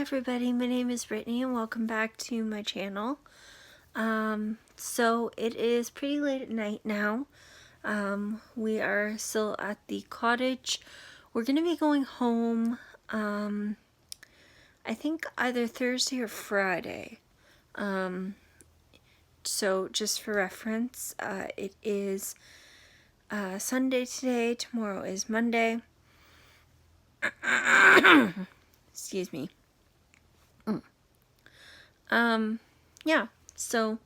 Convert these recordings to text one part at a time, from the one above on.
everybody, my name is Brittany and welcome back to my channel. So it is pretty late at night now. We are still at the cottage. We're going to be going home, I think either Thursday or Friday. So just for reference, it is Sunday today, tomorrow is Monday. Excuse me. Yeah, so,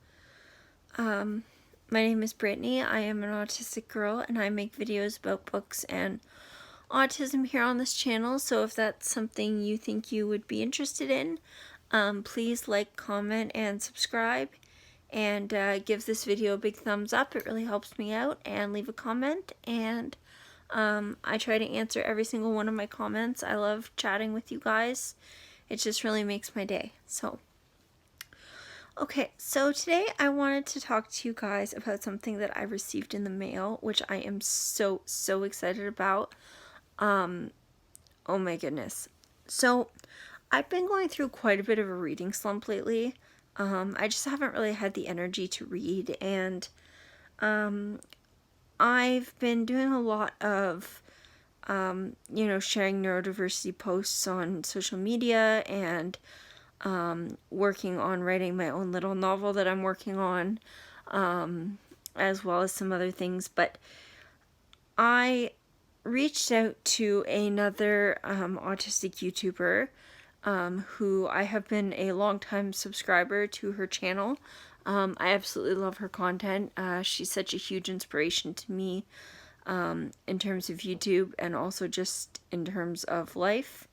my name is Brittany. I am an autistic girl, and I make videos about books and autism here on this channel, so if that's something you think you would be interested in, please like, comment, and subscribe, and give this video a big thumbs up. It really helps me out, and leave a comment, and I try to answer every single one of my comments. I love chatting with you guys. It just really makes my day, so... Okay, so today I wanted to talk to you guys about something that I received in the mail, which I am so excited about. Oh my goodness. So, I've been going through quite a bit of a reading slump lately. I just haven't really had the energy to read, and I've been doing a lot of, sharing neurodiversity posts on social media, and working on writing my own little novel that I'm working on, as well as some other things. But I reached out to another autistic YouTuber who I have been a long-time subscriber to her channel. I absolutely love her content. She's such a huge inspiration to me in terms of YouTube and also just in terms of life.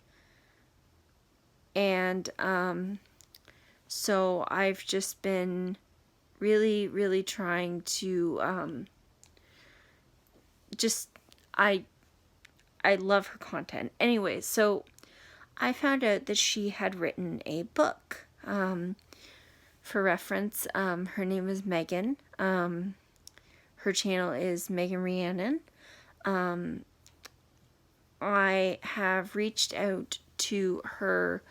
And so I've just been really trying to I love her content. Anyway, so I found out that she had written a book. For reference, her name is Megan. Her channel is Megan Rhiannon. I have reached out to her.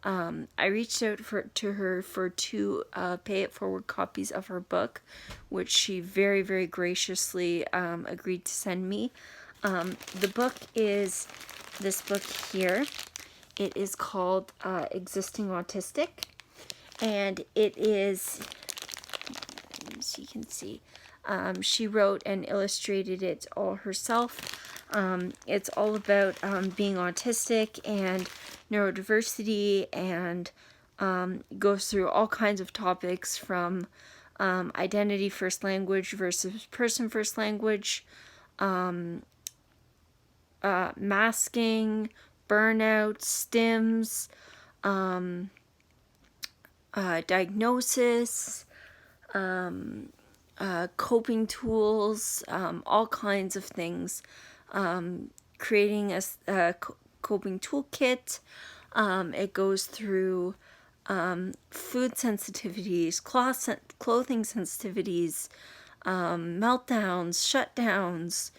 I reached out to her for two pay it forward copies of her book, which she very graciously agreed to send me. The book is this book here. It is called Existing Autistic, and it is, so you can see, she wrote and illustrated it all herself. It's all about being autistic and neurodiversity, and goes through all kinds of topics from identity first language versus person first language, masking, burnout, stims, diagnosis, coping tools, all kinds of things. Creating a coping toolkit. It goes through food sensitivities, clothing sensitivities, meltdowns, shutdowns,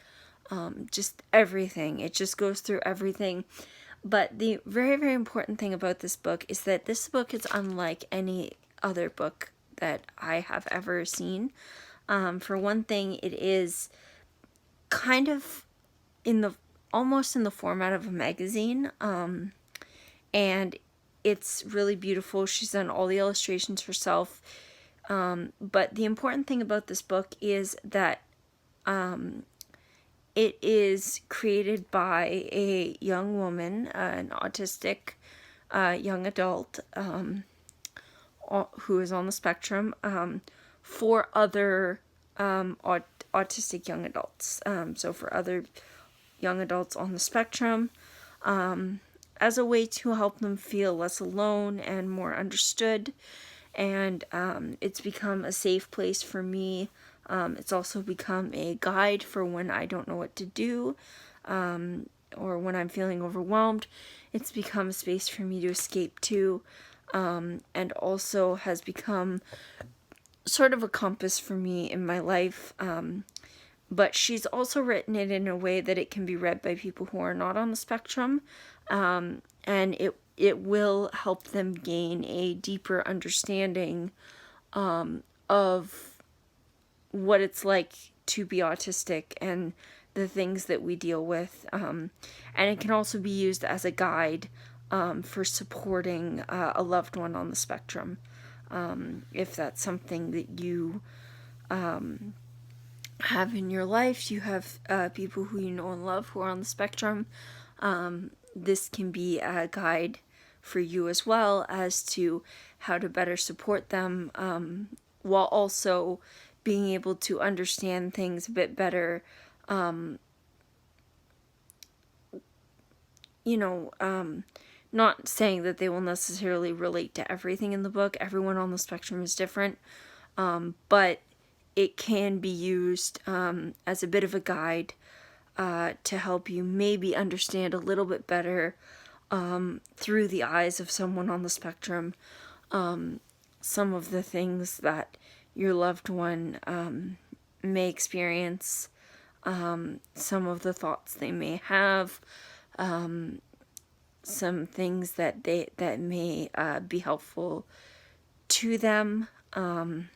just everything. It just goes through everything. But the very important thing about this book is that this book is unlike any other book that I have ever seen. For one thing, it is kind of almost in the format of a magazine, and it's really beautiful. She's done all the illustrations herself, but the important thing about this book is that it is created by a young woman, an autistic young adult who is on the spectrum, for other autistic young adults, so for other young adults on the spectrum, as a way to help them feel less alone and more understood. And it's become a safe place for me. It's also become a guide for when I don't know what to do, or when I'm feeling overwhelmed. It's become a space for me to escape to, and also has become sort of a compass for me in my life. But she's also written it in a way that it can be read by people who are not on the spectrum, and it will help them gain a deeper understanding of what it's like to be autistic and the things that we deal with. And it can also be used as a guide for supporting a loved one on the spectrum. If that's something that you have in your life, you have people who you know and love who are on the spectrum, this can be a guide for you as well as to how to better support them, while also being able to understand things a bit better. Not saying that they will necessarily relate to everything in the book. Everyone on the spectrum is different, but it can be used as a bit of a guide to help you maybe understand a little bit better through the eyes of someone on the spectrum some of the things that your loved one may experience, some of the thoughts they may have, some things that may be helpful to them, and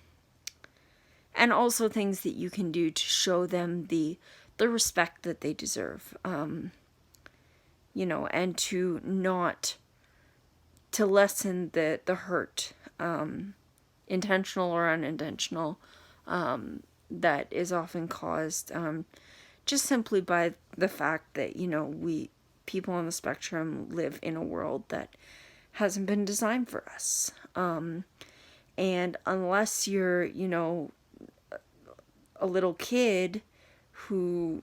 also things that you can do to show them the respect that they deserve, and to lessen the hurt, intentional or unintentional, that is often caused just simply by the fact that we people on the spectrum live in a world that hasn't been designed for us, and unless you're a little kid who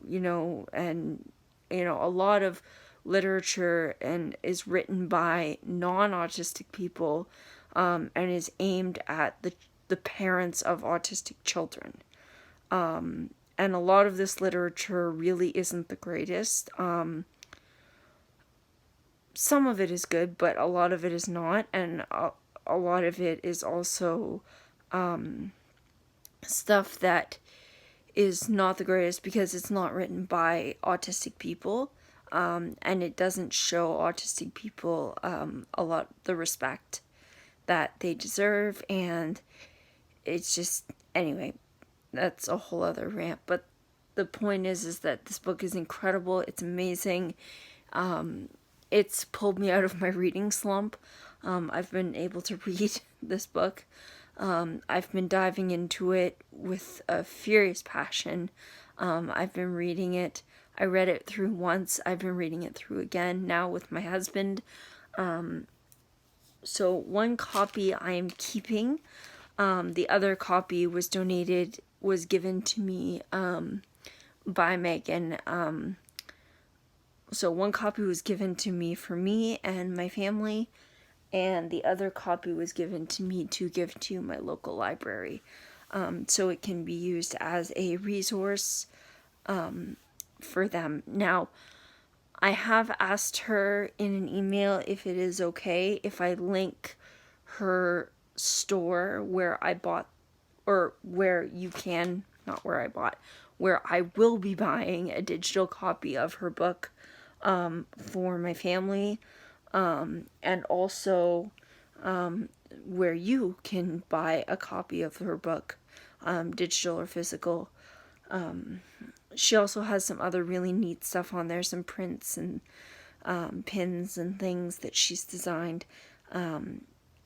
a lot of literature and is written by non-autistic people, and is aimed at the parents of autistic children, and a lot of this literature really isn't the greatest. Some of it is good, but a lot of it is not, and a lot of it is also stuff that is not the greatest because it's not written by autistic people, and it doesn't show autistic people a lot the respect that they deserve, and it's just, anyway, that's a whole other rant, but the point is that this book is incredible. It's amazing. It's pulled me out of my reading slump. I've been able to read this book. I've been diving into it with a furious passion. I've been reading it. I read it through once. I've been reading it through again now with my husband. So one copy I am keeping. The other copy was given to me by Megan. So one copy was given to me for me and my family, and the other copy was given to me to give to my local library, so it can be used as a resource for them. Now, I have asked her in an email if it is okay if I link her store where I bought, or where you can, not where I bought, where I will be buying a digital copy of her book for my family, and also where you can buy a copy of her book, digital or physical. She also has some other really neat stuff on there, some prints and pins and things that she's designed,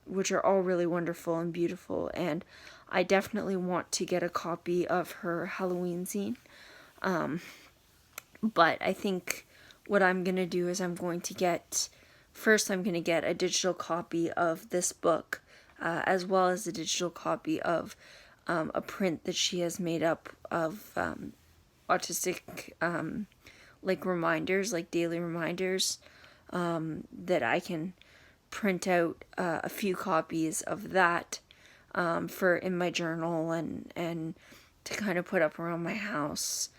which are all really wonderful and beautiful, and I definitely want to get a copy of her Halloween zine. But I think what I'm going to do is I'm going to get a digital copy of this book, as well as a digital copy of a print that she has made up of autistic like reminders, like daily reminders, that I can print out a few copies of that for in my journal and to kind of put up around my house,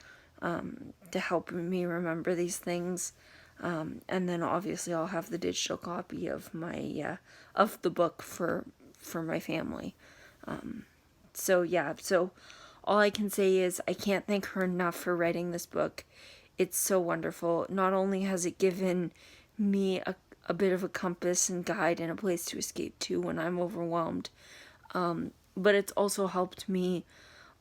to help me remember these things. And then obviously I'll have the digital copy of my of the book for my family. So all I can say is I can't thank her enough for writing this book. It's so wonderful. Not only has it given me a bit of a compass and guide and a place to escape to when I'm overwhelmed. But it's also helped me,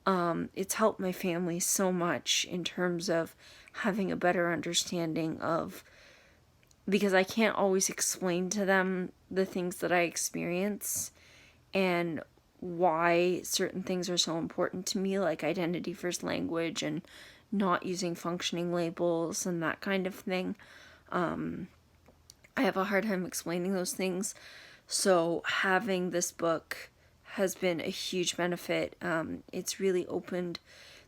it's helped my family so much in terms of having a better understanding of, because I can't always explain to them the things that I experience and why certain things are so important to me, like identity first language and not using functioning labels and that kind of thing. I have a hard time explaining those things. So having this book has been a huge benefit. It's really opened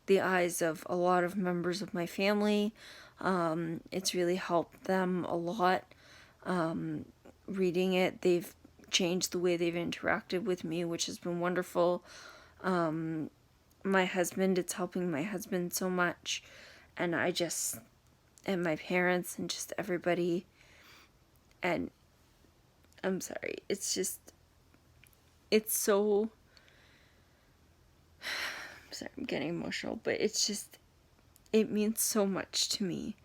the eyes of a lot of members of my family. It's really helped them a lot. Reading it, they've changed the way they've interacted with me, which has been wonderful. My husband, it's helping my husband so much. And and my parents and just everybody. And I'm sorry, it's so, I'm sorry, I'm getting emotional, but it means so much to me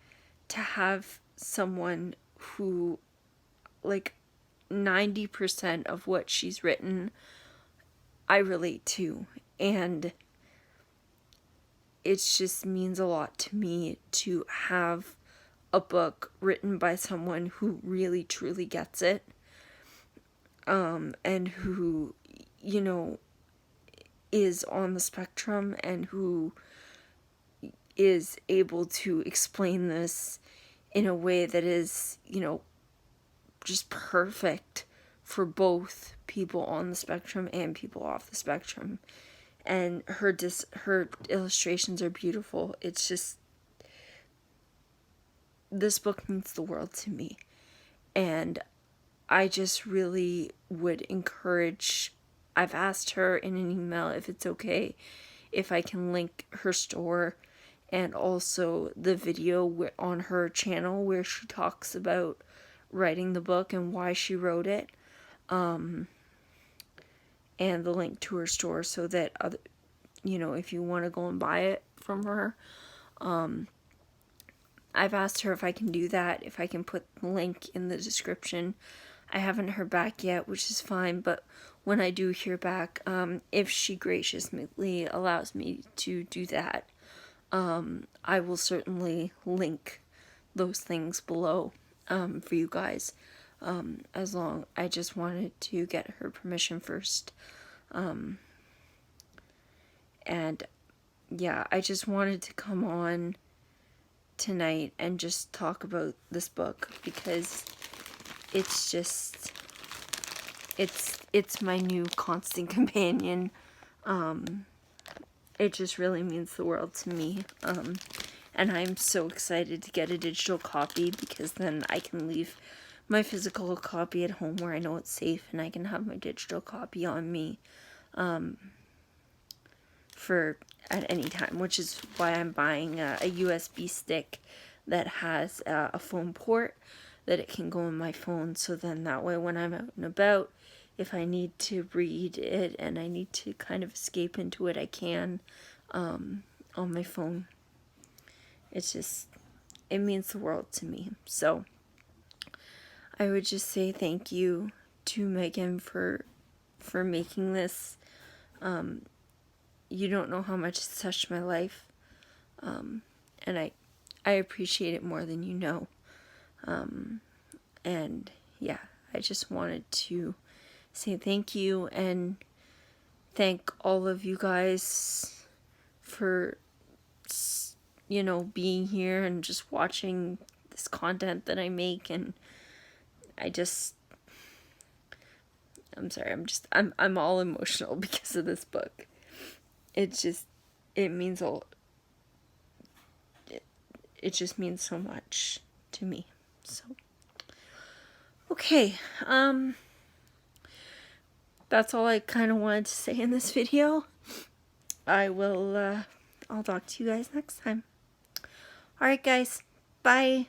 to have someone who, like, 90% of what she's written, I relate to, and it just means a lot to me to have a book written by someone who really truly gets it, and who, is on the spectrum and who is able to explain this in a way that is, just perfect for both people on the spectrum and people off the spectrum. And her illustrations are beautiful. It's just, this book means the world to me. And I just really would encourage, I've asked her in an email if it's okay if I can link her store and also the video on her channel where she talks about writing the book and why she wrote it, and the link to her store so that if you want to go and buy it from her, I've asked her if I can do that, if I can put the link in the description. I haven't heard back yet, which is fine, but when I do hear back, if she graciously allows me to do that, I will certainly link those things below for you guys. I just wanted to get her permission first. And yeah, I just wanted to come on tonight and just talk about this book because it's my new constant companion. It just really means the world to me. And I'm so excited to get a digital copy because then I can leave my physical copy at home where I know it's safe, and I can have my digital copy on me for at any time, which is why I'm buying a USB stick that has a phone port that it can go in my phone, so then that way when I'm out and about, if I need to read it and I need to kind of escape into it, I can on my phone. It means the world to me. So I would just say thank you to Megan for making this. You don't know how much it's touched my life, and I appreciate it more than you know. And yeah, I just wanted to say thank you and thank all of you guys for being here and just watching this content that I make. And I'm sorry, I'm all emotional because of this book. It means it just means so much to me. So okay, that's all I kind of wanted to say in this video. I'll talk to you guys next time. Alright guys, bye.